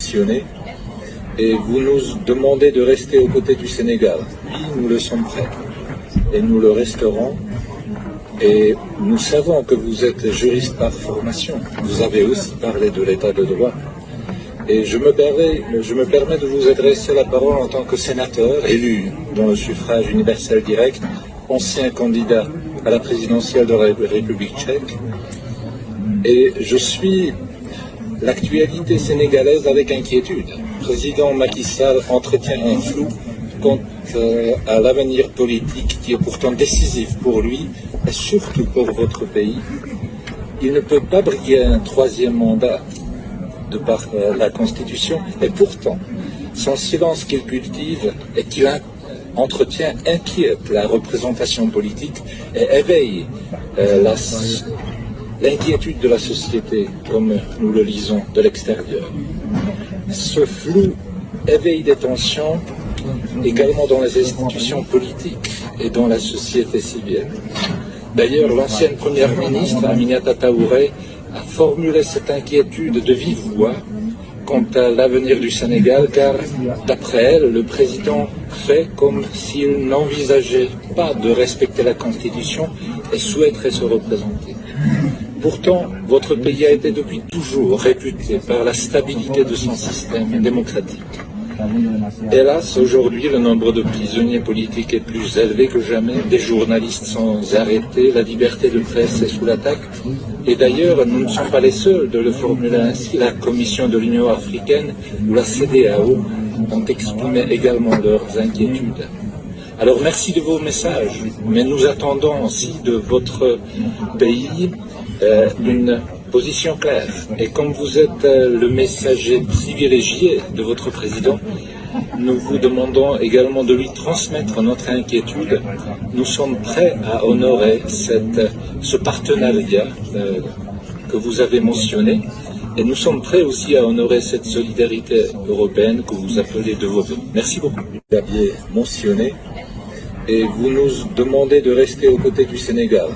mentionné et vous nous demandez de rester aux côtés du Sénégal. Oui, nous le sommes prêts et nous le resterons. Et nous savons que vous êtes juriste par formation. Vous avez aussi parlé de l'état de droit. Et je me permets de vous adresser la parole en tant que sénateur élu dans le suffrage universel direct, ancien candidat à la présidentielle de la République tchèque. Et je suis l'actualité sénégalaise avec inquiétude. Le président Macky Sall entretient un flou quant à l'avenir politique qui est pourtant décisif pour lui et surtout pour votre pays. Il ne peut pas briguer un troisième mandat de par la Constitution et pourtant son silence qu'il cultive et qu'il entretient inquiète la représentation politique et éveille l'inquiétude de la société comme nous le lisons de l'extérieur. Ce flou éveille des tensions également dans les institutions politiques et dans la société civile. D'ailleurs, l'ancienne première ministre, Aminata Traoré, a formulé cette inquiétude de vive voix quant à l'avenir du Sénégal, car d'après elle, le président fait comme s'il n'envisageait pas de respecter la Constitution et souhaiterait se représenter. Pourtant, votre pays a été depuis toujours réputé par la stabilité de son système démocratique. Hélas, aujourd'hui, le nombre de prisonniers politiques est plus élevé que jamais, des journalistes sont arrêtés, la liberté de presse est sous l'attaque. Et d'ailleurs, nous ne sommes pas les seuls de le formuler ainsi. La Commission de l'Union africaine ou la CEDEAO ont exprimé également leurs inquiétudes. Alors merci de vos messages, mais nous attendons aussi de votre pays une position claire. Et comme vous êtes le messager privilégié de votre président, nous vous demandons également de lui transmettre notre inquiétude. Nous sommes prêts à honorer ce partenariat que vous avez mentionné et nous sommes prêts aussi à honorer cette solidarité européenne que vous appelez de vos vœux. Merci beaucoup. Vous l'aviez mentionné et vous nous demandez de rester aux côtés du Sénégal.